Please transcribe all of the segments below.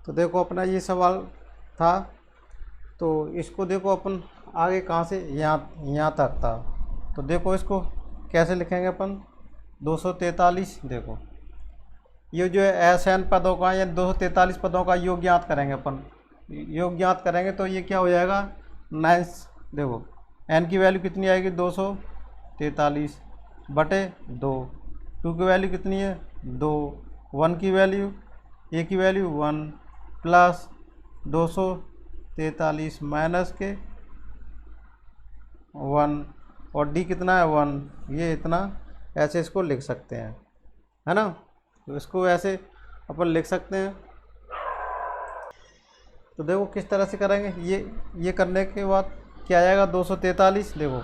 तो देखो अपना ये सवाल था, तो इसको देखो अपन आगे कहाँ से यहाँ तक था। तो देखो इसको कैसे लिखेंगे अपन, 243। देखो ये जो है एस एन पदों का या 243 पदों का योग ज्ञात करेंगे अपन। योग ज्ञात करेंगे तो ये क्या हो जाएगा, 9। देखो एन की वैल्यू कितनी आएगी, 243 बटे 2। टू की वैल्यू कितनी है, 2। वन की वैल्यू, ए की वैल्यू 1 प्लस 243 माइनस के 1, और डी कितना है 1। ये इतना ऐसे इसको लिख सकते हैं, है ना। तो इसको ऐसे अपन लिख सकते हैं। तो देखो किस तरह से करेंगे, ये करने के बाद क्या आ जाएगा, 243। देखो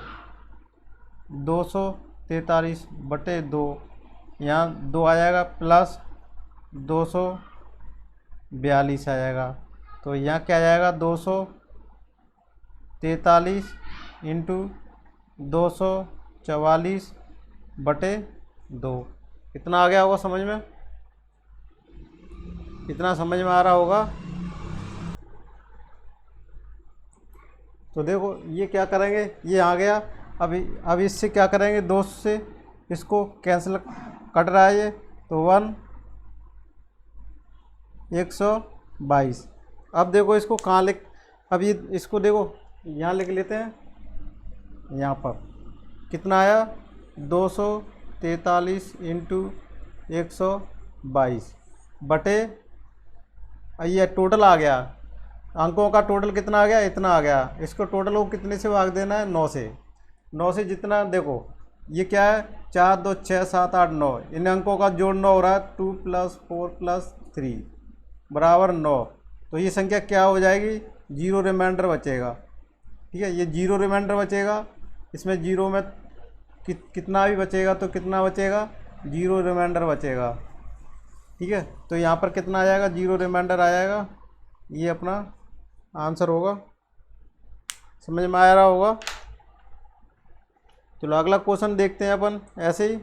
243 बटे 2, यहाँ 2 आ जाएगा प्लस 242 आ जाएगा। तो यहाँ क्या आ जाएगा, 243 इंटू 244 बटे 2। कितना आ गया होगा समझ में, इतना समझ में आ रहा होगा। तो देखो ये क्या करेंगे, ये आ गया। अभी इससे क्या करेंगे, 2 से इसको कैंसिल कट रहा है ये, तो 122। अब देखो इसको कहाँ लिख, अभी इसको देखो यहाँ लिख लेते हैं। यहाँ पर कितना आया, 243 इंटू 122 बटे, ये टोटल आ गया, अंकों का टोटल कितना आ गया, इतना आ गया। इसको टोटल को कितने से भाग देना है, 9 से। 9 से जितना, देखो ये क्या है, 4 2 6 7 8 9, इन अंकों का जोड़ 9 हो रहा है, 2 + 4 + 3 बराबर 9। तो ये संख्या क्या हो जाएगी, जीरो रिमाइंडर बचेगा। ठीक है, ये जीरो रिमाइंडर बचेगा। इसमें जीरो में कितना भी बचेगा, तो कितना बचेगा, जीरो रिमाइंडर बचेगा। ठीक है, तो यहाँ पर कितना आ जाएगा, जीरो रिमाइंडर आ जाएगा। ये अपना आंसर होगा, समझ में आ रहा होगा। चलो अगला क्वेश्चन देखते हैं अपन ऐसे ही।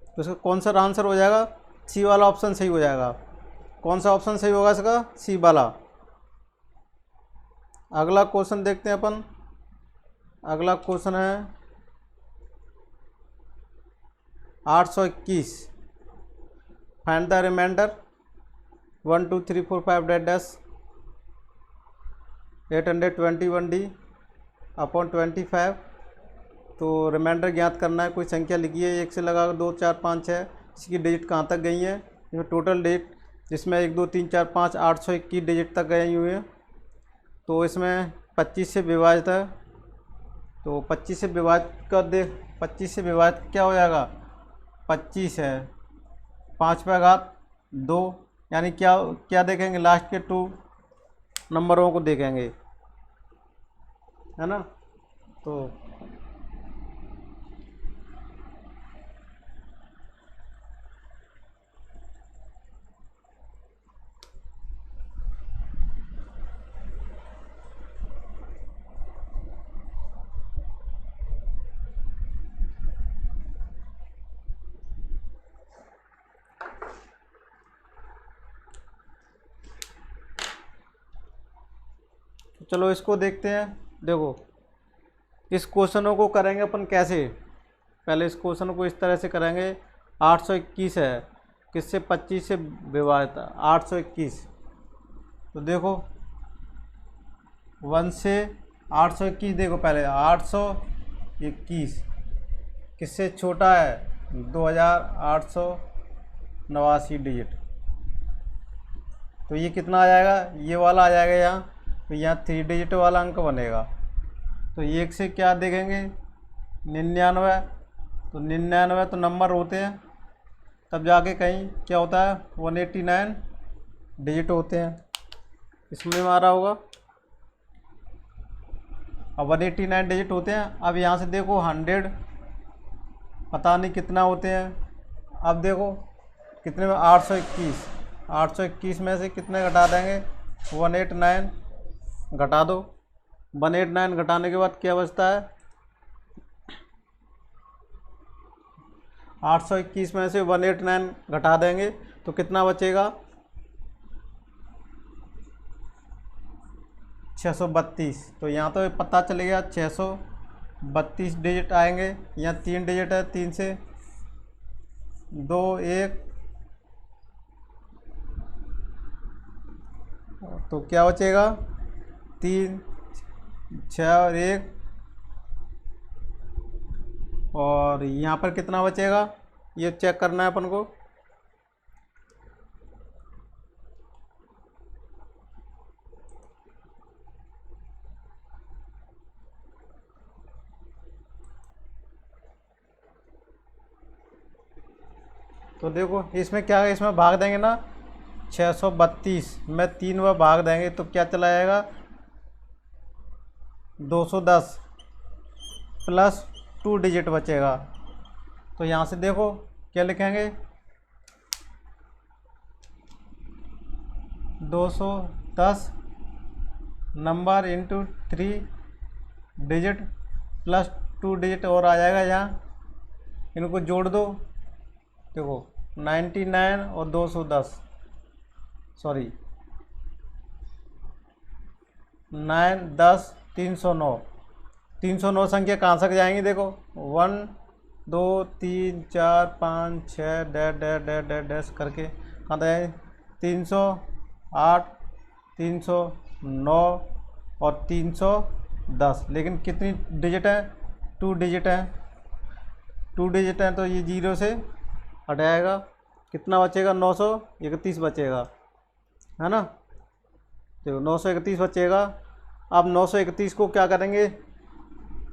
तो इसका कौन सा आंसर हो जाएगा, सी वाला ऑप्शन सही हो जाएगा। कौन सा ऑप्शन सही होगा इसका, सी वाला। अगला क्वेश्चन देखते हैं अपन। अगला क्वेश्चन है 821। Find the remainder 1 2 3 4 5 dash 821D upon 25। तो रिमाइंडर ज्ञात करना है। कोई संख्या लिखी है, 1 से लगा 2 4 5 6, इसकी डिजिट कहाँ तक गई हैं। इसमें टोटल डिजिट, जिसमें 1 2 3 4 5 821 डिजिट तक गई हुई है। तो इसमें 25 से विभाजित है, तो 25 से विभाजित कर दे। 25 से विभाजित क्या हो जाएगा, 25 है 5/2, यानी क्या क्या देखेंगे, लास्ट के 2 नंबरों को देखेंगे, है ना। तो चलो इसको देखते हैं। देखो इस क्वेश्चनों को करेंगे अपन कैसे, पहले इस क्वेश्चन को इस तरह से करेंगे। 821 है, किससे, 25 से विभाजित 821। तो देखो 1 से 821, देखो पहले 821 किससे छोटा है, 2889 डिजिट। तो ये कितना आ जाएगा, ये वाला आ जाएगा यहाँ। तो यहाँ 3 डिजिट वाला अंक बनेगा। तो 1 से क्या देखेंगे, 99। तो 99 तो नंबर होते हैं, तब जाके कहीं क्या होता है, 189 डिजिट होते हैं। इसमें आ रहा होगा। अब 189 डिजिट होते हैं। अब यहाँ से देखो 100 पता नहीं कितना होते हैं। अब देखो कितने में, 821। 821 में से कितने घटा देंगे, 189 घटा दो। 189 घटाने के बाद क्या बचता है, 821 में से 189 घटा देंगे तो कितना बचेगा? 632। तो यहाँ तो पता चल गया 632 डिजिट आएंगे। यहाँ 3 डिजिट है, 3 से 2 1, तो क्या बचेगा? 3 6 और 1, और यहाँ पर कितना बचेगा ये चेक करना है अपन को। तो देखो इसमें क्या है, इसमें भाग देंगे ना 632 में 3 बार भाग देंगे तो क्या चला जाएगा? 210 प्लस 2 डिजिट बचेगा। तो यहाँ से देखो क्या लिखेंगे? 210 number into 3 digit plus 2 digit और आ जाएगा यहाँ, इनको जोड़ दो। देखो 99 और 210, सॉरी 9 10 309, 309 संख्या कहाँ तक जाएंगी? देखो 1 2 3 4 5 6 dash dash dash dash dash करके कहाँ तक जाएंगे? 308 309 और 310। लेकिन कितनी डिजिट है? 2 डिजिट है। 2 डिजिट है तो ये 0 से हट जाएगा, कितना बचेगा? 931 बचेगा, है ना। देखो 931 बचेगा। अब 931 को क्या करेंगे?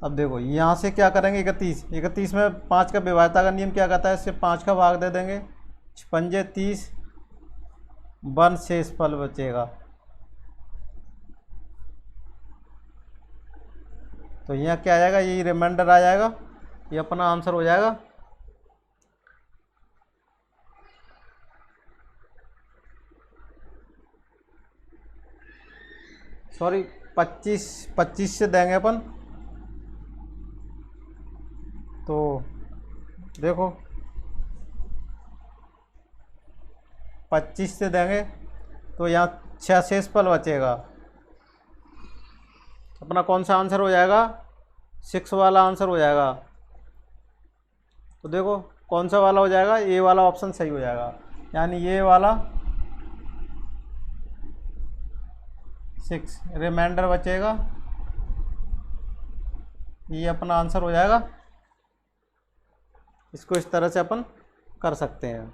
अब देखो यहाँ से क्या करेंगे? 31 में 5 का विभाज्यता का नियम क्या कहता है? इससे 5 का भाग दे देंगे, 5 30, 1 शेष फल बचेगा। तो यहाँ क्या आ जाएगा? ये रिमाइंडर आ जाएगा, ये अपना आंसर हो जाएगा। सॉरी 25 से देंगे अपन। तो देखो 25 से देंगे तो यहाँ 6 शेष फल बचेगा। अपना कौन सा आंसर हो जाएगा? 6 वाला आंसर हो जाएगा। तो देखो कौन सा वाला हो जाएगा? ए वाला ऑप्शन सही हो जाएगा, यानी ये वाला 6 रिमाइंडर बचेगा, ये अपना आंसर हो जाएगा। इसको इस तरह से अपन कर सकते हैं।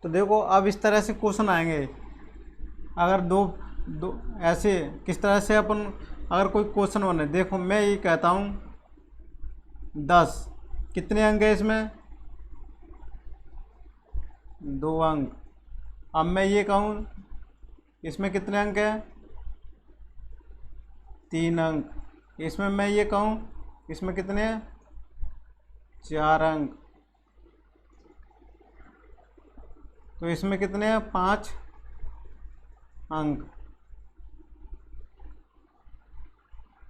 तो देखो अब इस तरह से क्वेश्चन आएंगे। अगर दो ऐसे किस तरह से अपन, अगर कोई क्वेश्चन बने, देखो मैं ये कहता हूँ 10, कितने अंक है इसमें? 2 अंक। अब मैं ये कहूँ इसमें कितने अंक है? 3 अंक। इसमें मैं ये कहूँ इसमें कितने हैं? 4 अंक। तो इसमें कितने हैं? 5 अंक।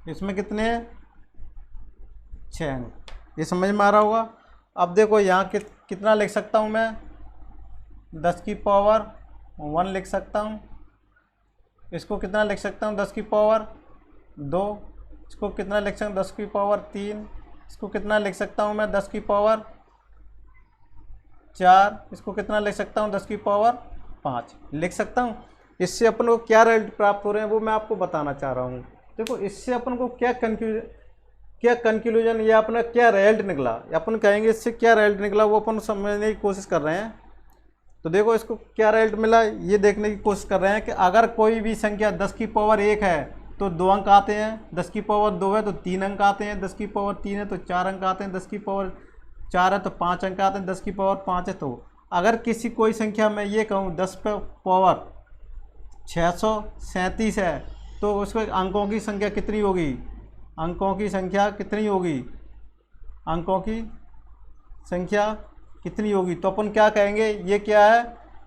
इसमें कितने हैं? 6 अंक। ये समझ में आ रहा होगा। अब देखो यहाँ कितना लिख सकता हूँ मैं? 10 की पावर 1 लिख सकता हूँ। इसको कितना लिख सकता हूँ? 10 की पावर 2। इसको कितना लिख सकता हूँ? 10 की पावर 3। इसको कितना लिख सकता हूँ मैं? 10 की पावर 4। इसको कितना लिख सकता हूँ? 10 की पावर 5 लिख सकता हूँ। इससे अपन को क्या रिजल्ट प्राप्त हो रहे हैं वो मैं आपको बताना चाह रहा हूँ। देखो इससे अपन को क्या कंक्लूजन या अपना क्या रिजल्ट निकला, अपन कहेंगे इससे क्या रिजल्ट निकला, वो अपन समझने की कोशिश कर रहे हैं। तो देखो इसको क्या रिजल्ट मिला ये देखने की कोशिश कर रहे हैं कि अगर कोई भी संख्या 10 की पावर 1 है तो 2 अंक आते हैं, 10 की पावर 2 है तो 3 अंक आते हैं, 10 की पावर 3 है तो 4 अंक आते हैं, 10 की पावर 4 है तो 5 अंक आते हैं, 10 की पावर 5 है तो अगर किसी कोई संख्या में ये कहूँ 10 पे पावर 637 है तो उसके अंकों की संख्या कितनी होगी? अंकों की संख्या कितनी होगी? अंकों की संख्या कितनी होगी? तो अपन क्या कहेंगे? ये क्या है?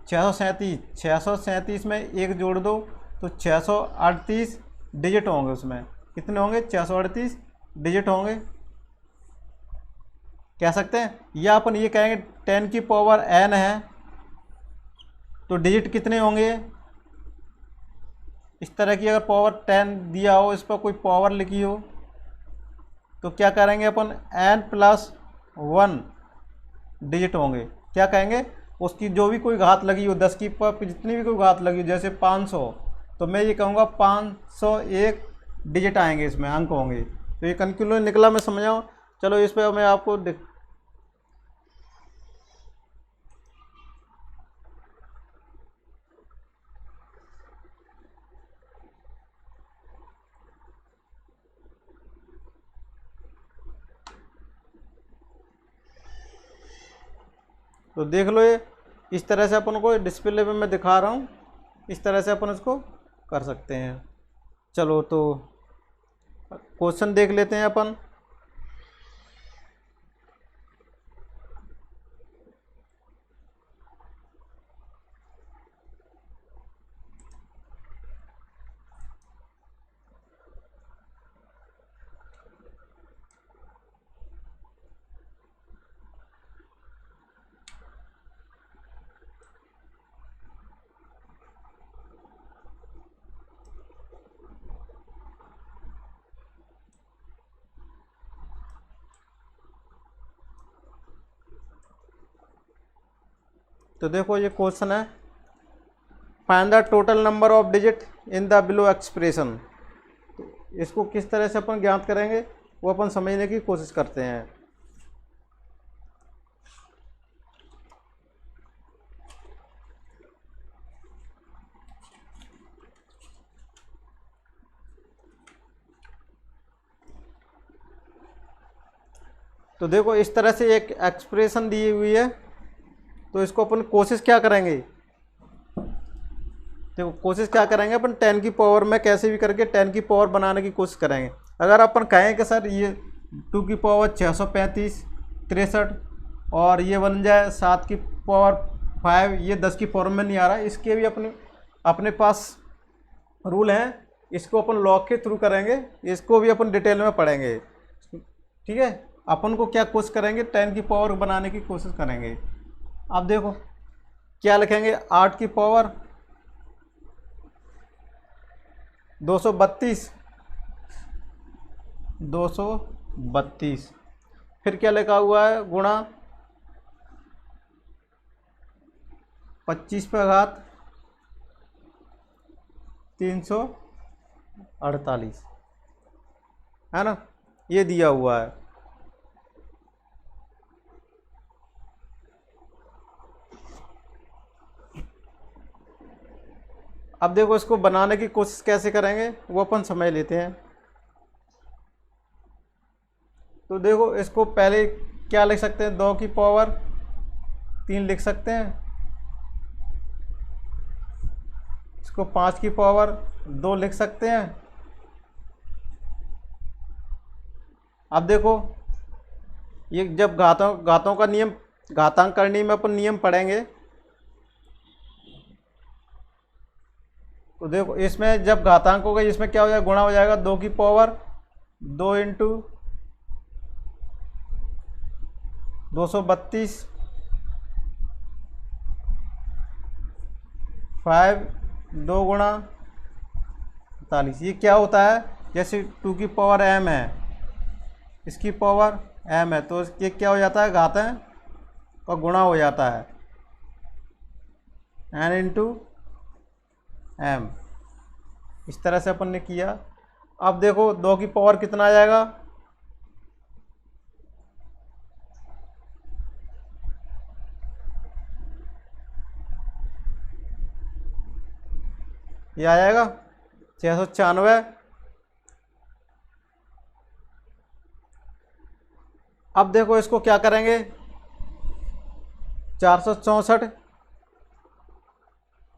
637। 637 में 1 जोड़ दो तो 638 डिजिट होंगे। उसमें कितने होंगे? 638 डिजिट होंगे, कह सकते हैं। या अपन ये कहेंगे 10 की पावर n है तो डिजिट कितने होंगे। इस तरह की अगर पावर 10 दिया हो, इस पर कोई पावर लिखी हो, तो क्या करेंगे अपन, n+1 डिजिट होंगे। क्या कहेंगे, उसकी जो भी कोई घात लगी हो, 10 की पावर जितनी भी कोई घात लगी हो, जैसे 500, तो मैं ये कहूँगा 501 डिजिट आएंगे, इसमें अंक होंगे। तो ये कंक्लूजन निकला, मैं समझाऊँ। चलो इस पर मैं आपको तो देख लो, ये इस तरह से अपन को डिस्प्ले पे मैं दिखा रहा हूँ, इस तरह से अपन इसको कर सकते हैं। चलो तो क्वेश्चन देख लेते हैं अपन। तो देखो ये क्वेश्चन है, find the total number of digit in the below expression. तो इसको किस तरह से अपन ज्ञात करेंगे वो अपन समझने की कोशिश करते हैं। तो देखो इस तरह से एक एक्सप्रेशन दी हुई है, तो इसको अपन कोशिश क्या करेंगे, देखो कोशिश क्या करेंगे अपन 10 की पावर में कैसे भी करके 10 की पावर बनाने की कोशिश करेंगे। अगर अपन कहें कि सर ये 2 की पावर 635 63 और ये बन जाए 7 की पावर 5, ये 10 की पावर में नहीं आ रहा, इसके भी अपने पास रूल हैं, इसको अपन लॉग के थ्रू करेंगे, इसको भी अपन डिटेल में पढ़ेंगे। ठीक है, अपन को क्या कोशिश करेंगे, 10 की पावर बनाने की कोशिश करेंगे। अब देखो क्या लिखेंगे, 8 की पावर 232, फिर क्या लिखा हुआ है, गुणा 25 पे घात 348, है ना, ये दिया हुआ है। अब देखो इसको बनाने की कोशिश कैसे करेंगे वो अपन समझ लेते हैं। तो देखो इसको पहले क्या लिख सकते हैं, 2 की पावर 3 लिख सकते हैं, इसको 5 की पावर 2 लिख सकते हैं। अब देखो ये जब घातों का नियम, घातांक करनी में अपन नियम पढ़ेंगे, तो देखो इसमें जब घातांक होगा इसमें क्या हो जाएगा, गुणा हो जाएगा, 2 की पावर 2 इंटू 232 5 2 गुणा 45। ये क्या होता है, जैसे 2 की पावर m है, इसकी पावर m है, तो ये क्या हो जाता है, घातांक का गुणा हो जाता है n इंटू m। इस तरह से अपन ने किया। अब देखो 2 की पावर कितना आ जाएगा, ये आ जाएगा 696। अब देखो इसको क्या करेंगे, 464,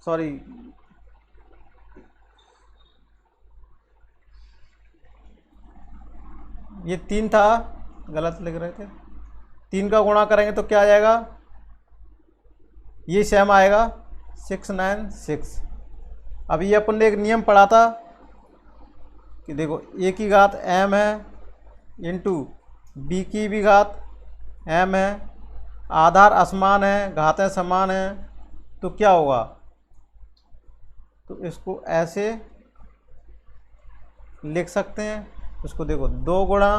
सॉरी ये 3 था, गलत लिख रहे थे, 3 का गुणा करेंगे तो क्या आ जाएगा, ये सेम आएगा 696। अब ये अपन ने एक नियम पढ़ा था कि देखो a की घात m है, इंटू बी की भी घात m है, आधार असमान है, घातें समान है, तो क्या होगा, तो इसको ऐसे लिख सकते हैं। इसको देखो 2 गुणा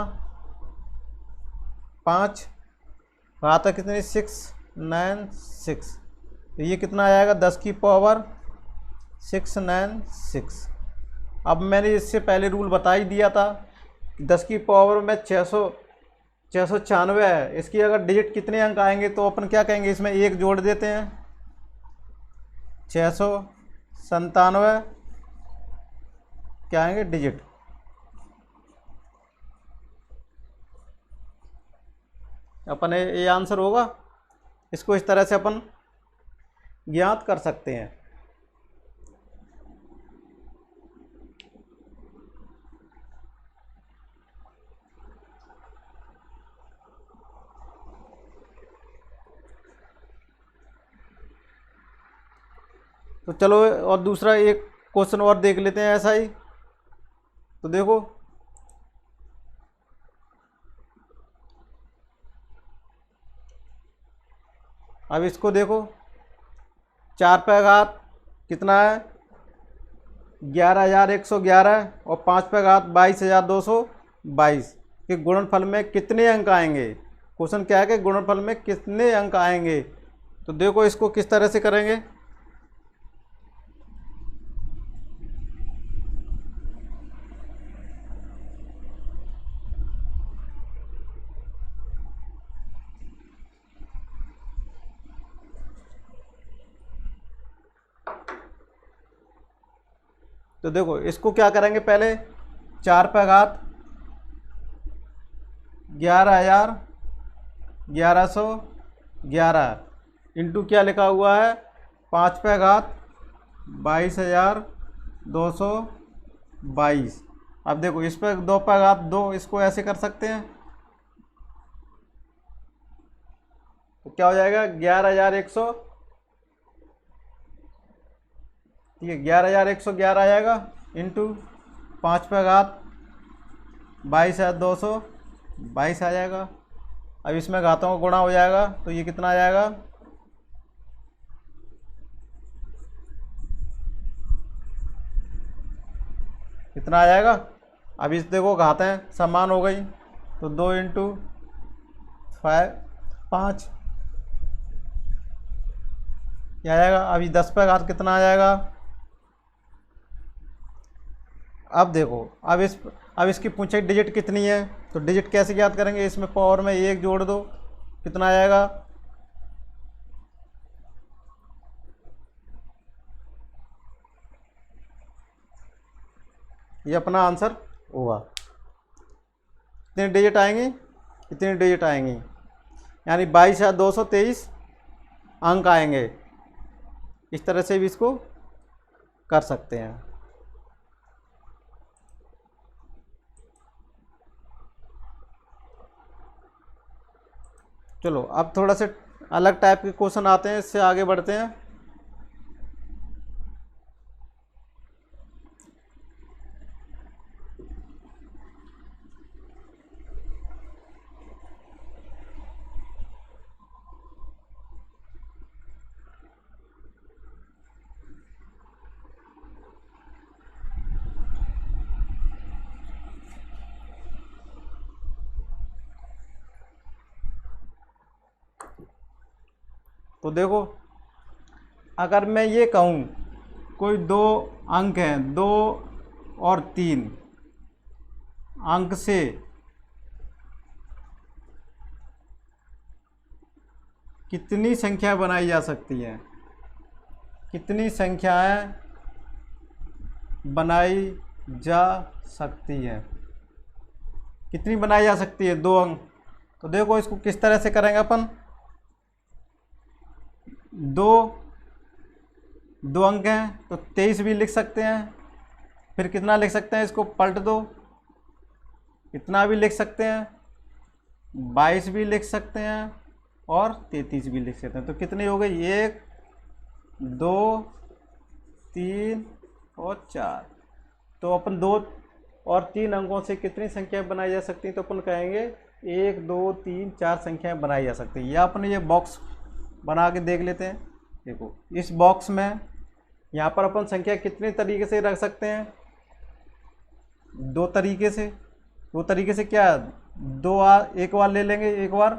5, घात कितनी 696, तो ये कितना आएगा 10 की पावर 696। अब मैंने इससे पहले रूल बता ही दिया था, 10 की पावर में 696 है, इसकी अगर डिजिट कितने अंक आएंगे तो अपन क्या कहेंगे, इसमें 1 जोड़ देते हैं, 697 क्या आएंगे डिजिट। अपन ये आंसर होगा। इसको इस तरह से अपन ज्ञात कर सकते हैं। तो चलो और दूसरा एक क्वेश्चन और देख लेते हैं ऐसा ही। तो देखो अब इसको देखो 4 पे घात कितना है 11,111 और 5 पे घात 22,222 के गुणनफल में कितने अंक आएंगे। क्वेश्चन क्या है कि गुणनफल में कितने अंक आएंगे। तो देखो इसको किस तरह से करेंगे। तो देखो इसको क्या करेंगे, पहले 4 पे घात 11,1111 इंटू क्या लिखा हुआ है 5 पे घात 22,222। अब देखो इस पर 2 पे घात 2, इसको ऐसे कर सकते हैं, तो क्या हो जाएगा 11,100, ठीक है 11,111 आएगा इंटू 5 पे घात 22,222 आ जाएगा। अब इसमें घातों का गुणा हो जाएगा, तो ये कितना आ जाएगा कितना आ जाएगा। अब इस देखो घातें समान हो गई, तो 2 इंटू 5 क्या आ जाएगा। अभी 10 पे घात कितना आ जाएगा। अब देखो अब इसकी पूछे डिजिट कितनी है, तो डिजिट कैसे ज्ञात करेंगे, इसमें पावर में 1 जोड़ दो, कितना आएगा ये अपना आंसर होगा। कितने डिजिट आएंगी, कितनी डिजिट आएंगी, यानी 22,223 अंक आएंगे। इस तरह से भी इसको कर सकते हैं। चलो अब थोड़ा से अलग टाइप के क्वेश्चन आते हैं, इससे आगे बढ़ते हैं। तो देखो अगर मैं ये कहूँ कोई 2 अंक हैं, 2 और 3 अंक से कितनी संख्या बनाई जा सकती है, कितनी संख्याएं बनाई जा सकती है, कितनी बनाई जा सकती है 2 अंक। तो देखो इसको किस तरह से करेंगे अपन। 2 अंक हैं तो 23 भी लिख सकते हैं, फिर कितना लिख सकते हैं, इसको पलट दो, इतना भी लिख सकते हैं, 22 भी लिख सकते हैं और 33 भी लिख सकते हैं। तो कितनी हो गई 1 2 3 और 4। तो अपन 2 और 3 अंकों से कितनी संख्याएं बनाई जा सकती हैं, तो अपन कहेंगे 1 2 3 4 संख्याएं बनाई जा सकती हैं। या अपन ये बॉक्स बना के देख लेते हैं। देखो इस बॉक्स में यहाँ पर अपन संख्या कितने तरीके से रख सकते हैं, 2 तरीके से। 2 तरीके से क्या, एक बार ले लेंगे, एक बार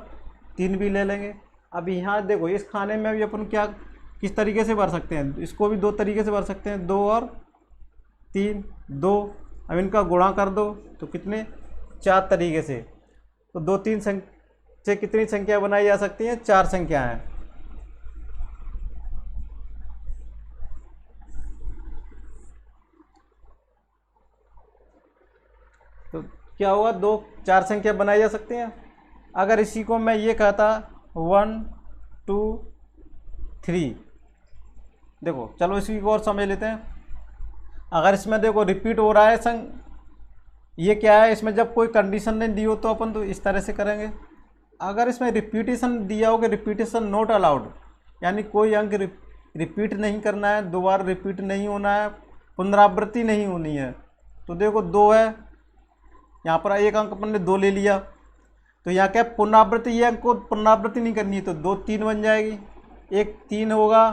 3 भी ले लेंगे। अब यहाँ देखो इस खाने में भी अपन क्या किस तरीके से भर सकते हैं, इसको भी 2 तरीके से भर सकते हैं, 2 और 3, 2। अब इनका गुणा कर दो तो कितने, 4 तरीके से। तो 2 3 से कितनी संख्या बनाई जा सकती हैं, 4 संख्या हैं। तो क्या होगा, 2 4 संख्या बनाई जा सकती हैं। अगर इसी को मैं ये कहता 1 2 3, देखो चलो इसी को और समझ लेते हैं। अगर इसमें देखो रिपीट हो रहा है ये क्या है, इसमें जब कोई कंडीशन नहीं दी हो तो अपन तो इस तरह से करेंगे। अगर इसमें रिपीटेशन दिया हो कि रिपीटेशन नॉट अलाउड, यानी कोई अंक रिपीट नहीं करना है, दोबारा रिपीट नहीं होना है, पुनरावृत्ति नहीं होनी है। तो देखो 2 है, यहाँ पर एक अंक अपन ने 2 ले लिया, तो यहाँ क्या पुनरावृत्ति, ये अंक को पुनरावृत्ति नहीं करनी है, तो 2 3 बन जाएगी। एक 3 होगा,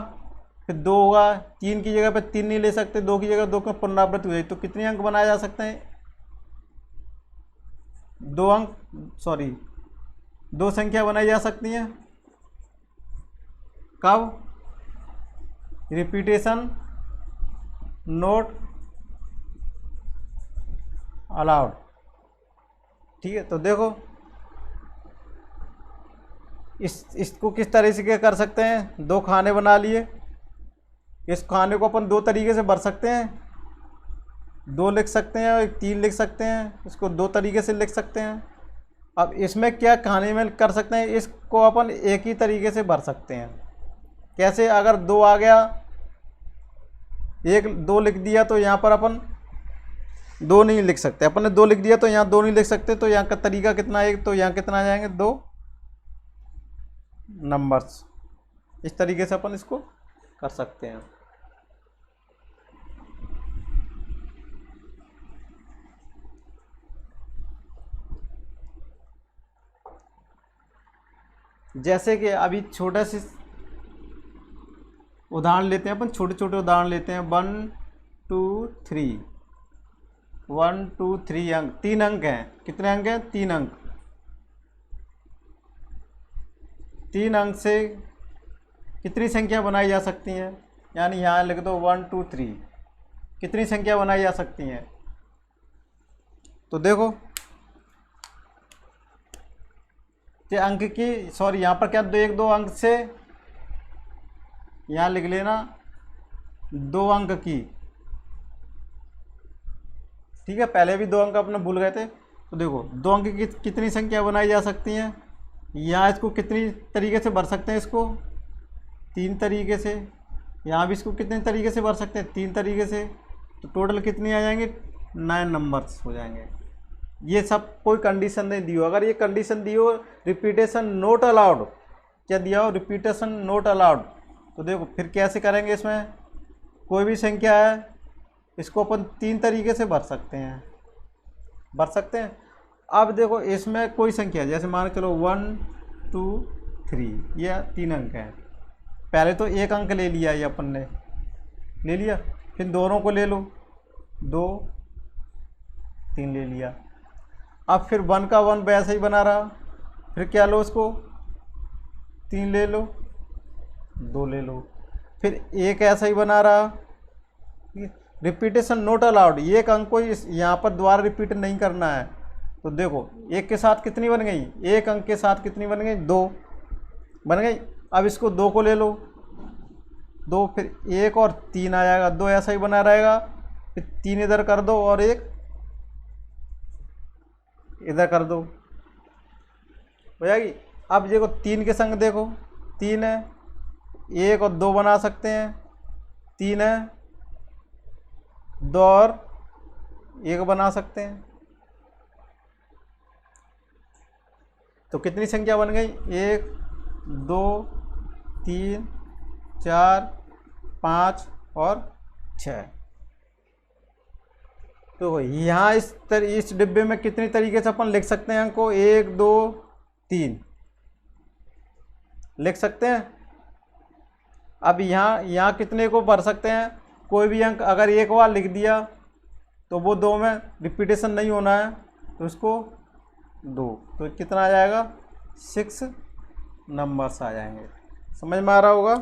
फिर 2 होगा, 3 की जगह पे 3 नहीं ले सकते, 2 की जगह 2 का पुनरावृत्ति हो जाएगी। तो कितने अंक बनाए जा सकते हैं, 2 संख्या बनाई जा सकती हैं। कब, रिपीटेशन नोट अलाउड। ठीक है, तो देखो इसको किस तरह से क्या कर सकते हैं, 2 खाने बना लिए। इस खाने को अपन 2 तरीके से भर सकते हैं, 2 लिख सकते हैं और 3 लिख सकते हैं, इसको 2 तरीके से लिख सकते हैं। अब इसमें क्या खाने में कर सकते हैं, इसको अपन एक ही तरीके से भर सकते हैं। कैसे, अगर 2 आ गया, 2 लिख दिया तो यहाँ पर अपन 2 नहीं लिख सकते, अपन ने 2 लिख दिया तो यहाँ 2 नहीं लिख सकते। तो यहाँ का तरीका कितना है, तो यहाँ कितना आ जाएंगे, 2 नंबर्स। इस तरीके से अपन इसको कर सकते हैं। जैसे कि अभी छोटा सी उदाहरण लेते हैं अपन, छोटे छोटे उदाहरण लेते हैं। 1 2 3, 1 2 3 अंक, 3 अंक हैं। कितने अंक हैं, 3 अंक। 3 अंक से कितनी संख्या बनाई जा सकती हैं, यानी यहाँ लिख दो 1 2 3, कितनी संख्या बनाई जा सकती हैं। तो देखो कि अंक की, सॉरी यहाँ पर क्या 2 अंक से, यहाँ लिख लेना 2 अंक की। ठीक है, पहले भी 2 अंक अपने भूल गए थे। तो देखो 2 अंक की कितनी संख्या बनाई जा सकती हैं। यहाँ इसको कितनी तरीके से भर सकते हैं, इसको 3 तरीके से। यहाँ भी इसको कितने तरीके से भर सकते हैं, 3 तरीके से। तो टोटल कितनी आ जाएंगे, 9 नंबर्स हो जाएंगे। ये सब कोई कंडीशन नहीं दी हो। अगर ये कंडीशन दी हो रिपीटेशन नोट अलाउड, क्या दिया हो, रिपीटेशन नोट अलाउड, तो देखो फिर कैसे करेंगे। इसमें कोई भी संख्या है, इसको अपन 3 तरीके से भर सकते हैं। अब देखो इसमें कोई संख्या, जैसे मान के चलो 1 2 3, ये 3 अंक हैं। पहले तो 1 अंक ले लिया, ये अपन ने ले लिया, फिर दोनों को ले लो, 2 3 ले लिया। अब फिर 1 का 1 वैसे ही बना रहा, फिर क्या लो, इसको 3 ले लो, 2 ले लो, फिर 1 ऐसा ही बना रहा। रिपीटेशन नोट अलाउड, ये एक अंक को यहाँ पर दोबारा रिपीट नहीं करना है। तो देखो 1 के साथ कितनी बन गई, 1 अंक के साथ कितनी बन गई, 2 बन गई। अब इसको 2 को ले लो, 2, फिर 1 और 3 आ जाएगा, 2 ऐसा ही बना रहेगा, फिर 3 इधर कर दो और 1 इधर कर दो, हो जाएगी। अब देखो 3 के संग देखो, 3 है, 1 और 2 बना सकते हैं, 3 है, 2 और 1 बना सकते हैं। तो कितनी संख्या बन गई, 1 2 3 4 5 और 6। तो यहाँ इस डिब्बे में कितनी तरीके से अपन लिख सकते हैं अंक को, 1 2 3 लिख सकते हैं। अब यहाँ कितने को भर सकते हैं, कोई भी अंक अगर एक बार लिख दिया तो वो 2 में रिपीटेशन नहीं होना है, तो इसको 2, तो कितना आ जाएगा 6 नंबर्स आ जाएंगे। समझ में आ रहा होगा।